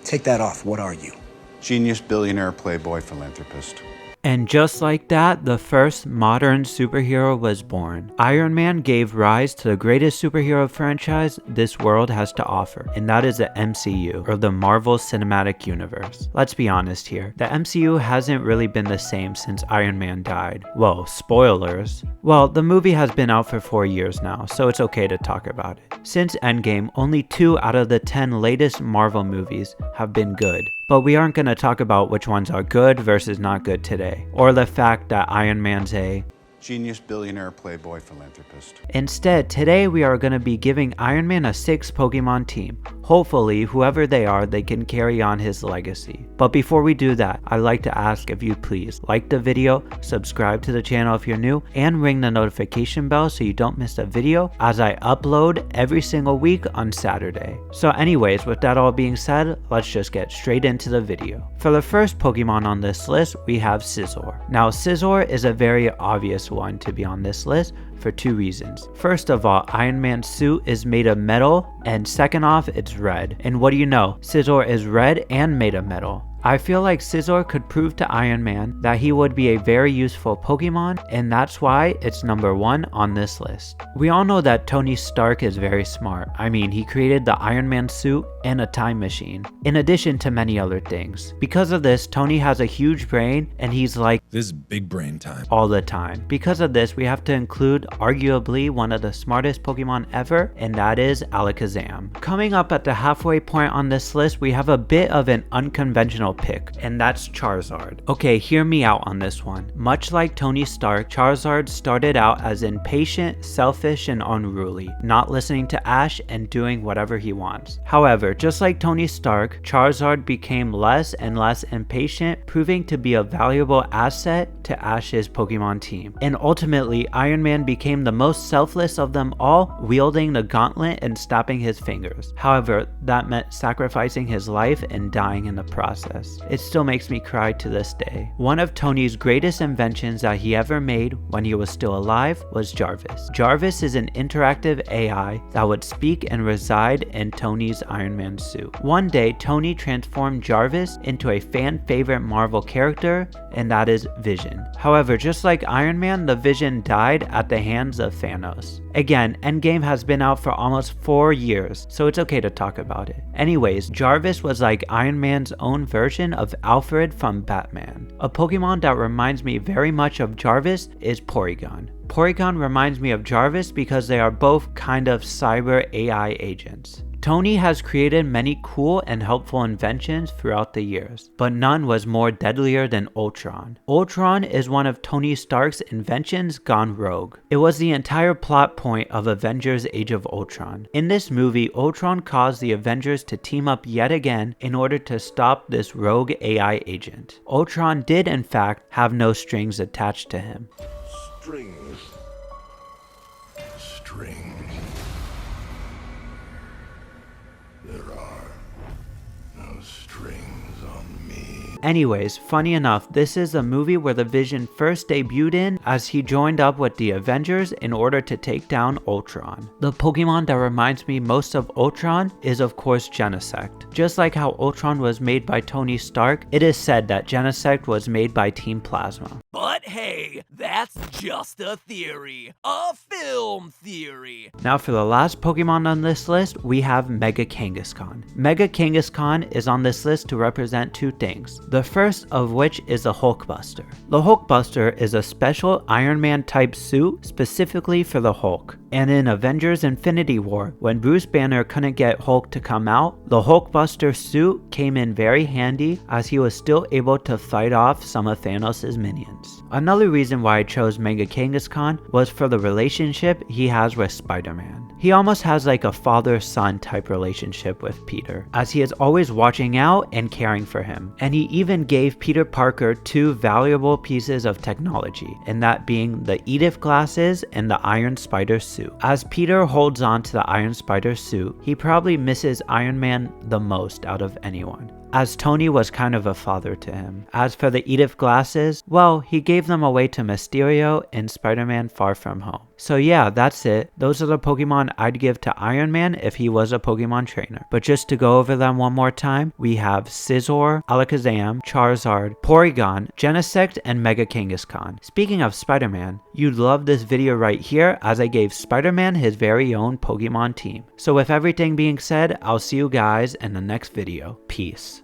Take that off. What are you? Genius, billionaire, playboy, philanthropist. And just like that, the first modern superhero was born. Iron Man gave rise to the greatest superhero franchise this world has to offer, and that is the MCU, or the Marvel Cinematic Universe. Let's be honest here, the MCU hasn't really been the same since Iron Man died. Whoa, spoilers. Well, the movie has been out for 4 years now, so it's okay to talk about it. Since Endgame, only 2 out of the 10 latest Marvel movies have been good. But we aren't going to talk about which ones are good versus not good today, or the fact that Iron Man's a Genius, billionaire, playboy, philanthropist. Instead, today we are going to be giving Iron Man a 6 Pokemon team. Hopefully, whoever they are, they can carry on his legacy. But before we do that, I'd like to ask if you please like the video, subscribe to the channel if you're new, and ring the notification bell so you don't miss a video as I upload every single week on Saturday. So anyways, with that all being said, let's just get straight into the video. For the first Pokemon on this list, we have Scizor. Now, Scizor is a very obvious one to be on this list for 2 reasons. First of all, Ironman Suit is made of metal, and second off, it's red. And what do you know? Scizor is red and made of metal. I feel like Scizor could prove to Iron Man that he would be a very useful Pokemon, and that's why it's number 1 on this list. We all know that Tony Stark is very smart. I mean, he created the Iron Man suit and a time machine, in addition to many other things. Because of this, Tony has a huge brain, and he's like, "This is big brain time," all the time. Because of this, we have to include arguably one of the smartest Pokemon ever, and that is Alakazam. Coming up at the halfway point on this list, we have a bit of an unconventional pick, and that's Charizard. Okay, hear me out on this one. Much like Tony Stark, Charizard started out as impatient, selfish, and unruly, not listening to Ash and doing whatever he wants. However, just like Tony Stark, Charizard became less and less impatient, proving to be a valuable asset to Ash's Pokemon team. And ultimately, Iron Man became the most selfless of them all, wielding the gauntlet and snapping his fingers. However, that meant sacrificing his life and dying in the process. It still makes me cry to this day. One of Tony's greatest inventions that he ever made when he was still alive was Jarvis. Jarvis is an interactive AI that would speak and reside in Tony's Iron Man suit. One day, Tony transformed Jarvis into a fan favorite Marvel character, and that is Vision. However, just like Iron Man, the Vision died at the hands of Thanos. Again, Endgame has been out for almost 4 years, so it's okay to talk about it. Anyways, Jarvis was like Iron Man's own version of Alfred from Batman. A Pokemon that reminds me very much of Jarvis is Porygon. Porygon reminds me of Jarvis because they are both kind of cyber AI agents. Tony has created many cool and helpful inventions throughout the years, but none was more deadlier than Ultron. Ultron is one of Tony Stark's inventions gone rogue. It was the entire plot point of Avengers Age of Ultron. In this movie, Ultron caused the Avengers to team up yet again in order to stop this rogue AI agent. Ultron did in fact have no strings attached to him. Strings. There are no strings on me. Anyways, funny enough, this is a movie where the Vision first debuted in as he joined up with the Avengers in order to take down Ultron. The Pokemon that reminds me most of Ultron is of course Genesect. Just like how Ultron was made by Tony Stark, it is said that Genesect was made by Team Plasma. But hey, that's just a theory. A film theory. Now for the last Pokemon on this list, we have Mega Kangaskhan. Mega Kangaskhan is on this list to represent 2 things. The first of which is the Hulkbuster. The Hulkbuster is a special Iron Man type suit specifically for the Hulk. And in Avengers Infinity War, when Bruce Banner couldn't get Hulk to come out, the Hulkbuster suit came in very handy as he was still able to fight off some of Thanos' minions. Another reason why I chose Mega Kangaskhan was for the relationship he has with Spider-Man. He almost has like a father-son type relationship with Peter, as he is always watching out and caring for him. And he even gave Peter Parker 2 valuable pieces of technology, and that being the Edith glasses and the Iron Spider suit. As Peter holds on to the Iron Spider suit, he probably misses Iron Man the most out of anyone, as Tony was kind of a father to him. As for the Edith glasses, well, he gave them away to Mysterio in Spider-Man Far From Home. So yeah, that's it. Those are the Pokemon I'd give to Iron Man if he was a Pokemon trainer. But just to go over them one more time, we have Scizor, Alakazam, Charizard, Porygon, Genesect, and Mega Kangaskhan. Speaking of Spider-Man, you'd love this video right here as I gave Spider-Man his very own Pokemon team. So with everything being said, I'll see you guys in the next video. Peace.